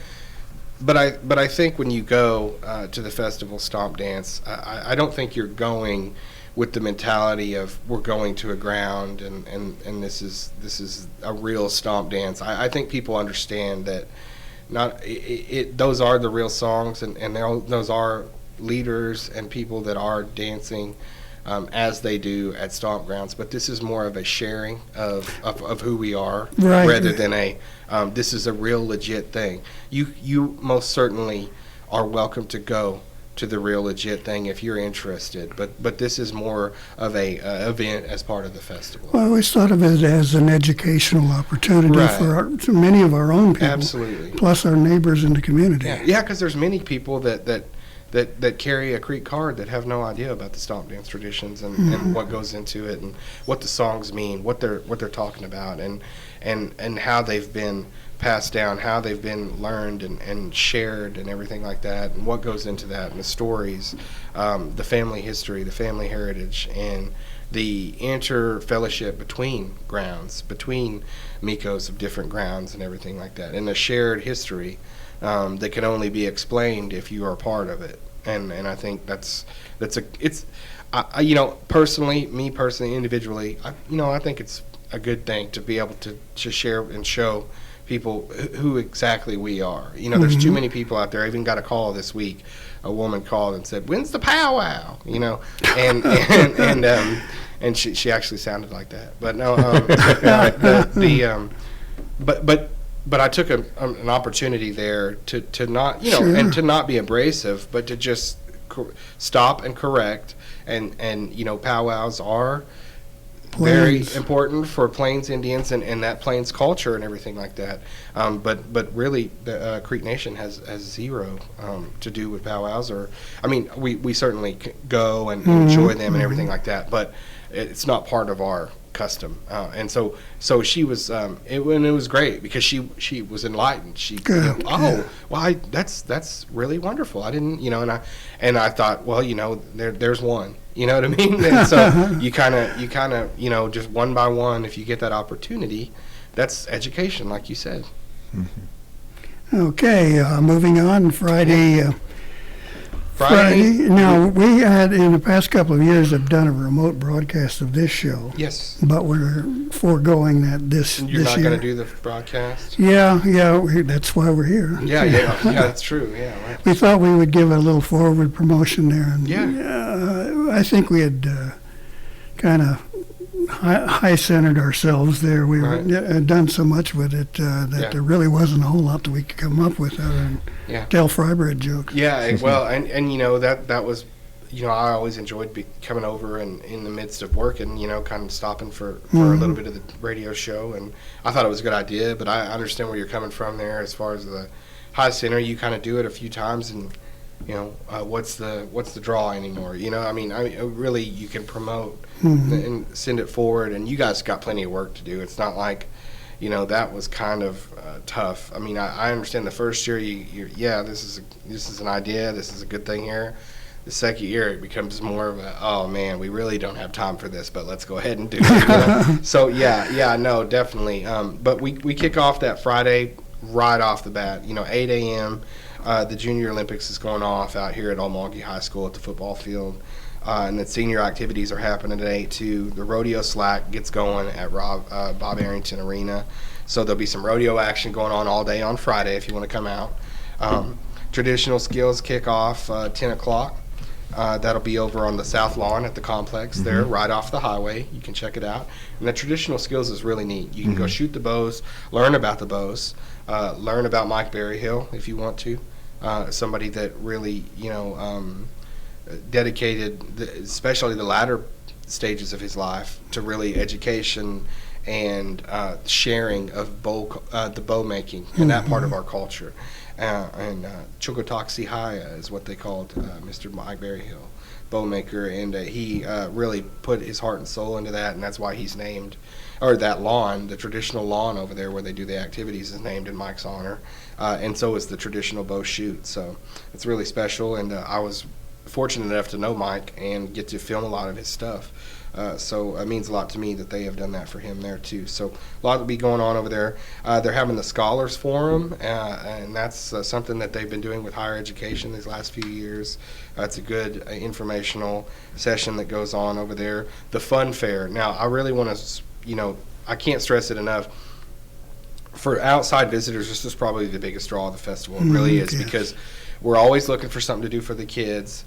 I think when you go to the festival stomp dance, I don't think you're going with the mentality of we're going to a ground and this is a real stomp dance. I think people understand that. Those are the real songs, and those are leaders and people that are dancing as they do at Stomp Grounds. But this is more of a sharing of who we are, rather than this is a real legit thing. You most certainly are welcome to go to the real legit thing if you're interested, but this is more of a event as part of the festival. Well, I always thought of it as an educational opportunity for many of our own people, absolutely, plus our neighbors in the community. Yeah, because there's many people that carry a Creek card that have no idea about the stomp dance traditions and what goes into it and what the songs mean, what they're talking about, and how they've been passed down, how they've been learned and shared and everything like that, and what goes into that, and the stories, the family history, the family heritage, and the inter-fellowship between grounds, between Mikos of different grounds and everything like that, and the shared history that can only be explained if you are part of it. And I think personally, individually, I think it's a good thing to be able to share and show people who exactly we are. There's too many people out there. I even got a call this week. A woman called and said, "When's the powwow?" And she actually sounded like that. But no, but I took an opportunity there to not and to not be abrasive, but to just stop and correct. And powwows are very important for Plains Indians and that Plains culture and everything like that. But really, the Creek Nation has zero to do with powwows. We certainly go and enjoy them and everything like that. But it's not part of our custom. And so she was, it was great because she was enlightened. She, Good. Well, that's really wonderful. I didn't, and I thought, well, there's one. You know what I mean? And so you kind of, just one by one, if you get that opportunity, that's education, like you said. Okay, moving on. Friday. Now, we had, in the past couple of years, have done a remote broadcast of this show. Yes. But we're foregoing that this year. You're not going to do the broadcast? Yeah, that's why we're here. Yeah, that's true. Yeah, right. We thought we would give a little forward promotion there. And, I think we had kind of high-centered ourselves there. We had done so much with it that there really wasn't a whole lot that we could come up with other than tell Frybread jokes. Yeah, well, and that was, I always enjoyed coming over and in the midst of work and, kind of stopping for a little bit of the radio show. And I thought it was a good idea, but I understand where you're coming from there as far as the high center. You kind of do it a few times and, what's the draw anymore? Really you can promote and send it forward, and you guys got plenty of work to do. It's not like, that was kind of tough. I mean, I understand the first year this is an idea, this is a good thing here. The second year it becomes more of a, oh man, we really don't have time for this, but let's go ahead and do it. So no, definitely. But we kick off that Friday right off the bat, 8 a.m. The Junior Olympics is going off out here at Almagee High School at the football field. And the senior activities are happening at 8 too. The rodeo slack gets going at Bob Arrington Arena. So there'll be some rodeo action going on all day on Friday if you want to come out. Traditional skills kick off 10 o'clock. That'll be over on the south lawn at the complex there, right off the highway. You can check it out. And the traditional skills is really neat. You can go shoot the bows, learn about the bows, learn about Mike Berryhill if you want to. Somebody that really, dedicated, especially the latter stages of his life, to really education and sharing of the bow making and that part of our culture. And Chukotaksi Haya is what they called Mr. Mike Berryhill, bow maker, and he really put his heart and soul into that, and that's why he's named, or that lawn, the traditional lawn over there where they do the activities, is named in Mike's honor, and so is the traditional bow shoot. So it's really special, and I was fortunate enough to know Mike and get to film a lot of his stuff. So it means a lot to me that they have done that for him there too. So a lot will be going on over there. They're having the Scholars Forum, and that's something that they've been doing with higher education these last few years. It's a good informational session that goes on over there. The Fun Fair. Now, I really want to, I can't stress it enough. For outside visitors, this is probably the biggest draw of the festival. It really is, because we're always looking for something to do for the kids.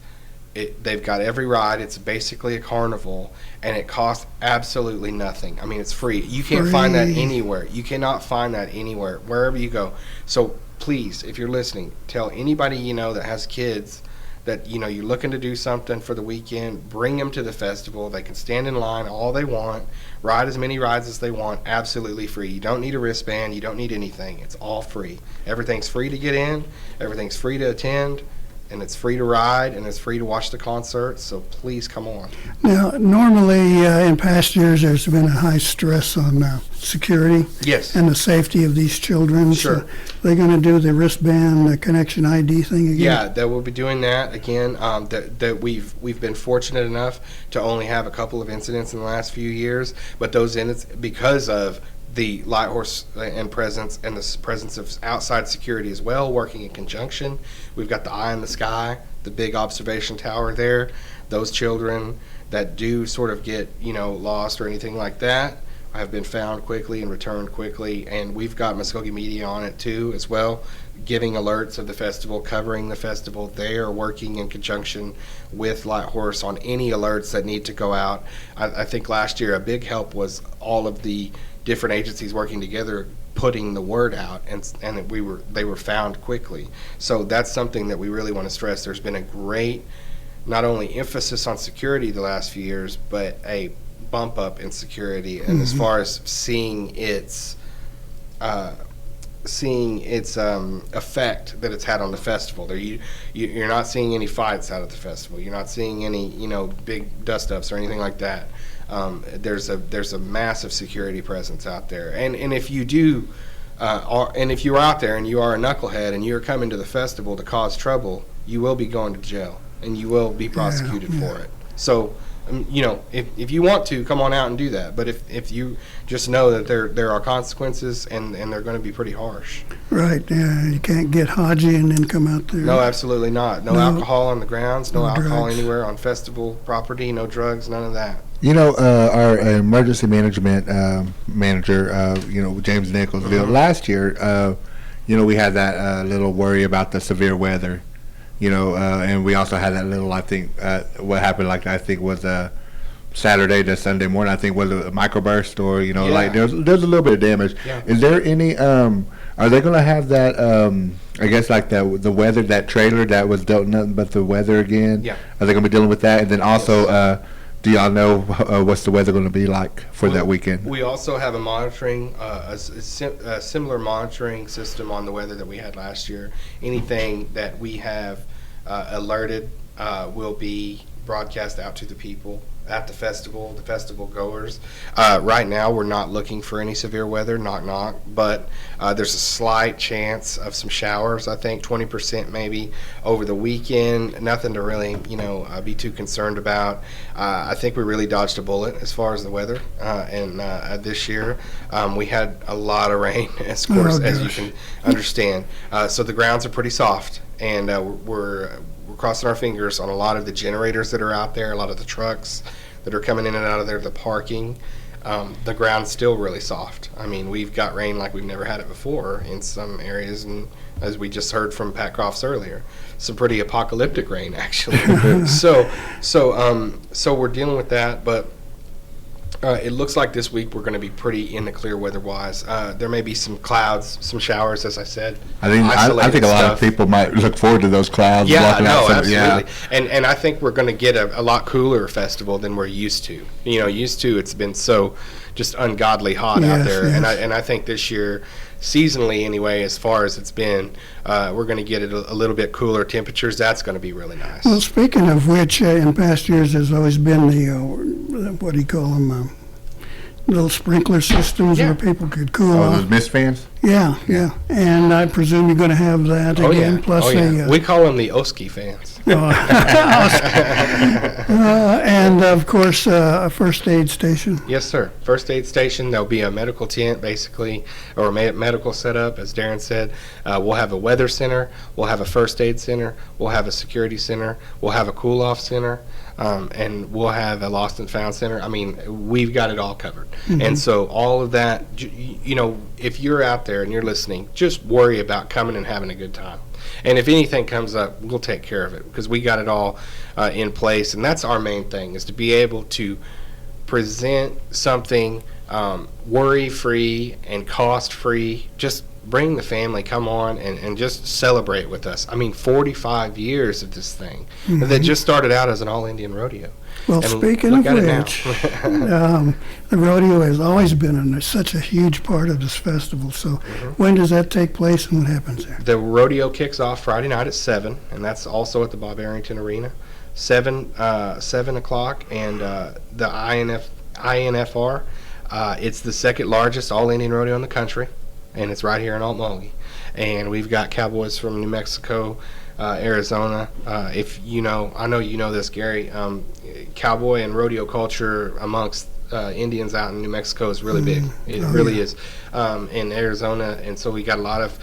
They've got every ride. It's basically a carnival, and it costs absolutely nothing. I mean, it's free. You can't find that anywhere. You cannot find that anywhere, wherever you go. So please, if you're listening, tell anybody you know that has kids that, you're looking to do something for the weekend. Bring them to the festival. They can stand in line all they want, ride as many rides as they want, absolutely free. You don't need a wristband. You don't need anything. It's all free. Everything's free to get in. Everything's free to attend. And it's free to ride, and it's free to watch the concert, so please come on. Now, normally in past years there's been a high stress on security and the safety of these children. Sure. So they're going to do the wristband, the connection ID thing again? Yeah, that we'll be doing that again. That we've been fortunate enough to only have a couple of incidents in the last few years, but those incidents, because of the Light Horse and presence, and the presence of outside security as well, working in conjunction. We've got the Eye in the Sky, the big observation tower there. Those children that do sort of get, lost or anything like that have been found quickly and returned quickly. And we've got Mvskoke Media on it too as well, giving alerts of the festival, covering the festival. They are working in conjunction with Light Horse on any alerts that need to go out. I think last year a big help was all of the different agencies working together, putting the word out, and they were found quickly. So that's something that we really want to stress. There's been a great, not only emphasis on security the last few years, but a bump up in security, and as far as seeing its effect that it's had on the festival. You're not seeing any fights out at the festival. You're not seeing any big dust ups or anything like that. there's a massive security presence out there. And if you do, and if you're out there and you are a knucklehead and you're coming to the festival to cause trouble, you will be going to jail and you will be prosecuted for it. So, if you want to, come on out and do that. But if you just know that there are consequences and they're going to be pretty harsh. Right. Yeah. You can't get hodgy and then come out there. No, absolutely not. No alcohol on the grounds. No alcohol drugs anywhere on festival property. No drugs. None of that. Our emergency management manager, James Nicholsville, last year, we had that little worry about the severe weather, and we also had that little, I think, what happened, I think was Saturday to Sunday morning, I think was a microburst or, there's a little bit of damage. Yeah. Is there any, are they going to have that, I guess the weather, that trailer that was dealt nothing but the weather again? Yeah. Are they going to be dealing with that? And then also, do y'all know what's the weather going to be like for that weekend? We also have a monitoring, a similar monitoring system on the weather that we had last year. Anything that we have alerted will be broadcast out to the people at the festival goers. Right now, we're not looking for any severe weather, knock knock, but there's a slight chance of some showers. I think 20% maybe over the weekend. Nothing to really, be too concerned about. I think we really dodged a bullet as far as the weather, and this year we had a lot of rain, as you can understand. So the grounds are pretty soft, and we're crossing our fingers on a lot of the generators that are out there, a lot of the trucks that are coming in and out of there, the parking. The ground's still really soft. I mean, we've got rain like we've never had it before in some areas, and as we just heard from Pat Crofts earlier, some pretty apocalyptic rain, actually. So we're dealing with that, but it looks like this week we're going to be pretty in the clear weather-wise. There may be some clouds, some showers, as I said. I think a lot of people might look forward to those clouds. Yeah, no, absolutely. Yeah. And I think we're going to get a lot cooler festival than we're used to. It's been so just ungodly hot out there. Yes. And I think this year, seasonally anyway, as far as it's been, we're going to get it a little bit cooler temperatures. That's going to be really nice. Well, speaking of which, in past years there's always been the, what do you call them, little sprinkler systems where people could cool off. Those mist fans? Yeah. And I presume you're going to have that again. Plus we call them the Oski fans. And of course, a first aid station. Yes, sir. First aid station. There'll be a medical tent, basically, or a medical setup, as Darren said. We'll have a weather center. We'll have a first aid center. We'll have a security center. We'll have a cool-off center. And we'll have a lost and found center. I mean, we've got it all covered. Mm-hmm. And so all of that, if you're out there and you're listening, just worry about coming and having a good time. And if anything comes up, we'll take care of it because we got it all in place. And that's our main thing, is to be able to present something worry-free and cost-free. Just bring the family, come on, and just celebrate with us. I mean, 45 years of this thing that just started out as an all-Indian rodeo. Well, and speaking of which, the rodeo has always been such a huge part of this festival. So when does that take place and what happens there? The rodeo kicks off Friday night at 7, and that's also at the Bob Arrington Arena. 7 o'clock, and the INFR, it's the second largest all-Indian rodeo in the country, and it's right here in Altmogi. And we've got cowboys from New Mexico, Arizona. I know you know this, Gary. Cowboy and rodeo culture amongst Indians out in New Mexico is really big. It really is. In Arizona, and so we got a lot of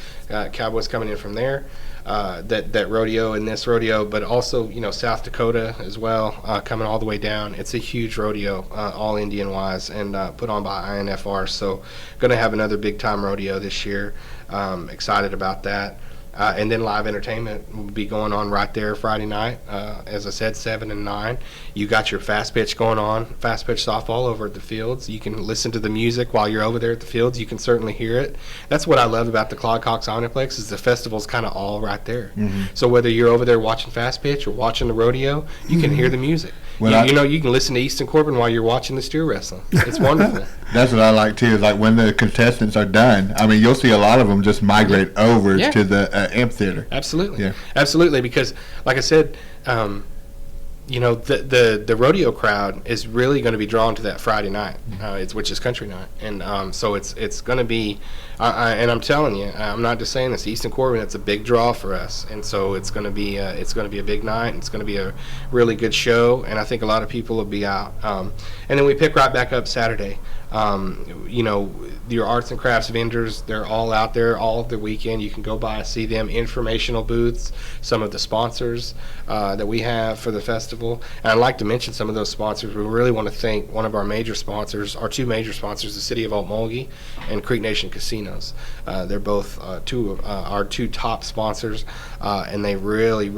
cowboys coming in from there. That rodeo and this rodeo, but also South Dakota as well, coming all the way down. It's a huge rodeo, all Indian wise, and put on by INFR. So going to have another big time rodeo this year. Excited about that. And then live entertainment will be going on right there Friday night. As I said, 7 and 9. You got your fast pitch going on, fast pitch softball over at the fields. You can listen to the music while you're over there at the fields. You can certainly hear it. That's what I love about the Claude Cox Omniplex, is the festival's kind of all right there. Mm-hmm. So whether you're over there watching fast pitch or watching the rodeo, you can hear the music. You can listen to Easton Corbin while you're watching the steer wrestling. It's wonderful. That's what I like too. Is like when the contestants are done. I mean, you'll see a lot of them just migrate over to the amphitheater. Absolutely, absolutely. Because, like I said, the rodeo crowd is really going to be drawn to that Friday night, which is country night, and so it's going to be, and I'm telling you, I'm not just saying this. Easton Corbin, it's a big draw for us, and so it's going to be a big night, and it's going to be a really good show, and I think a lot of people will be out, and then we pick right back up Saturday. Your arts and crafts vendors, they're all out there all the weekend. You can go by and see them. Informational booths, some of the sponsors that we have for the festival. And I'd like to mention some of those sponsors. We really want to thank one of our major sponsors, our two major sponsors, the City of Okmulgee and Creek Nation Casinos. They're both our two top sponsors, and they really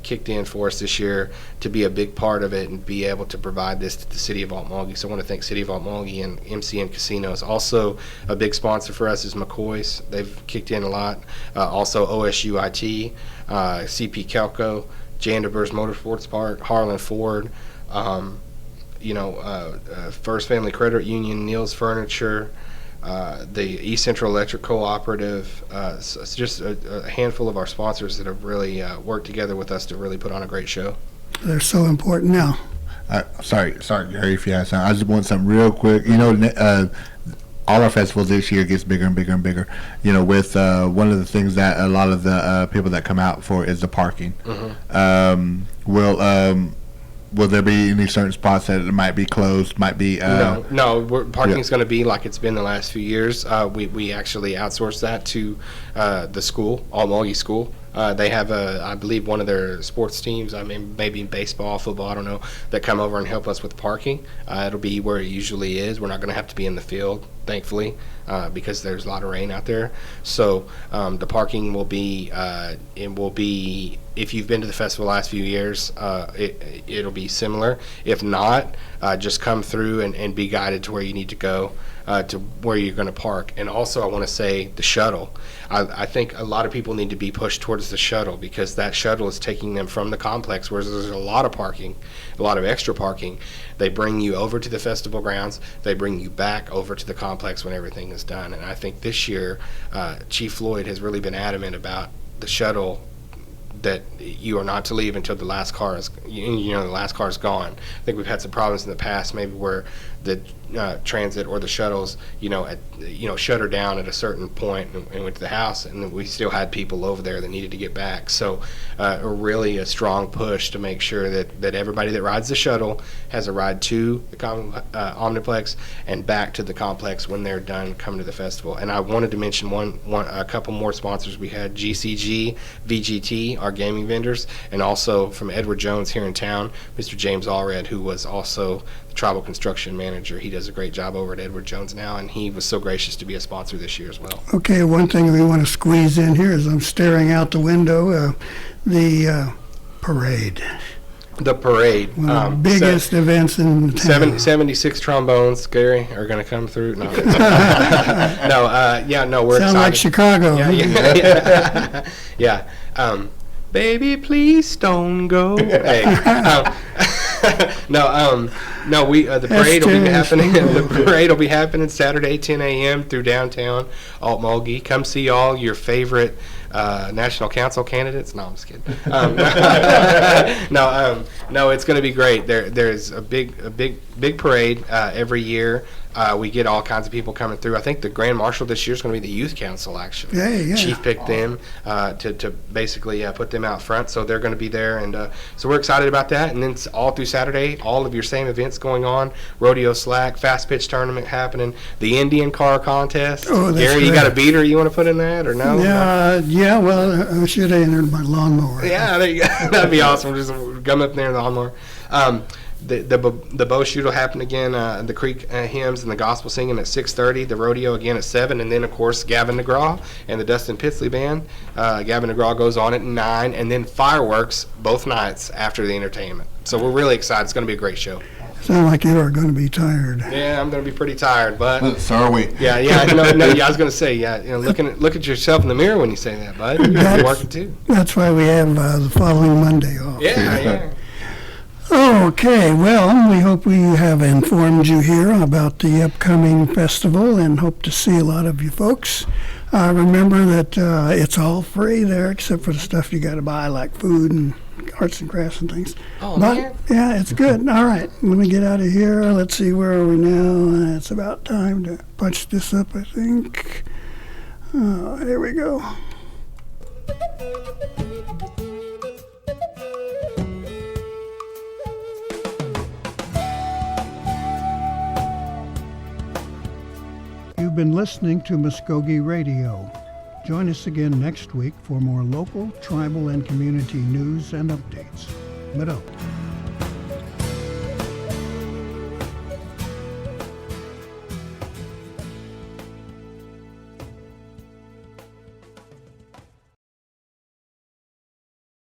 kicked in for us this year to be a big part of it and be able to provide this to the City of Okmulgee. So I want to thank City of Okmulgee and MCN Casinos. Also, a big sponsor for us is McCoy's. They've kicked in a lot. Also, OSUIT, CP Kelco, Janderbers Motorsports Park, Harlan Ford, First Family Credit Union, Neal's Furniture, the East Central Electric Cooperative. So it's just a handful of our sponsors that have really worked together with us to really put on a great show. They're so important now. Sorry, Gary, if you have something. I just want something real quick. All our festivals this year gets bigger and bigger and bigger. With one of the things that a lot of the people that come out for is the parking. Mm-hmm. Will there be any certain spots that might be closed? Might be no. Parking's going to be like it's been the last few years. We actually outsourced that to the school, Okmulgee School. They have I believe one of their sports teams. I mean, maybe baseball, football, I don't know, that come over and help us with parking. It'll be where it usually is. We're not going to have to be in the field, thankfully, because there's a lot of rain out there. So the parking will be if you've been to the festival the last few years, it'll be similar. If not, just come through and be guided to where you need to go, to where you're going to park. And also, I want to say the shuttle. I think a lot of people need to be pushed towards the shuttle, because that shuttle is taking them from the complex where there's a lot of parking, a lot of extra parking. They bring you over to the festival grounds. They bring you back over to the complex when everything is done. And I think this year, Chief Floyd has really been adamant about the shuttle, that you are not to leave until the last car is, the last car is gone. I think we've had some problems in the past, maybe where the transit or the shuttles, shuttered down at a certain point and went to the house, and then we still had people over there that needed to get back. So really a strong push to make sure that everybody that rides the shuttle has a ride to the Omniplex and back to the complex when they're done coming to the festival. And I wanted to mention a couple more sponsors. We had GCG, VGT, our gaming vendors, and also from Edward Jones here in town, Mr. James Allred, who was also the tribal construction manager. He does a great job over at Edward Jones now, and he was so gracious to be a sponsor this year as well. Okay, one thing we want to squeeze in here is I'm staring out the window, the parade. The parade. One of the biggest events in town. 76 trombones, Gary, are going to come through. No, we're Sound excited. like Chicago. Yeah. Baby, please don't go. Hey. The parade will be happening. The parade will be happening Saturday, 10 a.m. through downtown Okmulgee. Come see all your favorite national council candidates. No, I'm just kidding. No, it's going to be great. There's a big parade every year. We get all kinds of people coming through. I think the Grand Marshal this year is going to be the Youth Council, actually. Yeah. Chief picked them to basically put them out front, so they're going to be there. And so we're excited about that. And then all through Saturday, all of your same events going on. Rodeo Slack, Fast Pitch Tournament happening, the Indian Car Contest. Oh, that's Gary, great. You got a beater you want to put in that, or no? Yeah, well, I should have entered my lawnmower. Yeah, there you go. That'd be awesome. Just come up there in the lawnmower. The bow shoot will happen again. The Creek hymns and the gospel singing at 6:30. The rodeo again at 7, and then of course Gavin DeGraw and the Dustin Pitsley band. Gavin DeGraw goes on at 9, and then fireworks both nights after the entertainment. So we're really excited. It's going to be a great show. Sound like you are going to be tired. Yeah, I'm going to be pretty tired, but so are we. Yeah. No. Yeah, I was going to say, look at yourself in the mirror when you say that, bud. You're going to be working too. That's why we have the following Monday off. Yeah. Okay, well, we hope we have informed you here about the upcoming festival and hope to see a lot of you folks. Remember that it's all free there except for the stuff you got to buy, like food and arts and crafts and things. Oh, but, man. yeah, it's good. All right, let me get out of here. Let's see, where are we now? It's about time to punch this up, I think. Here we go. You've been listening to Mvskoke Radio. Join us again next week for more local, tribal, and community news and updates. But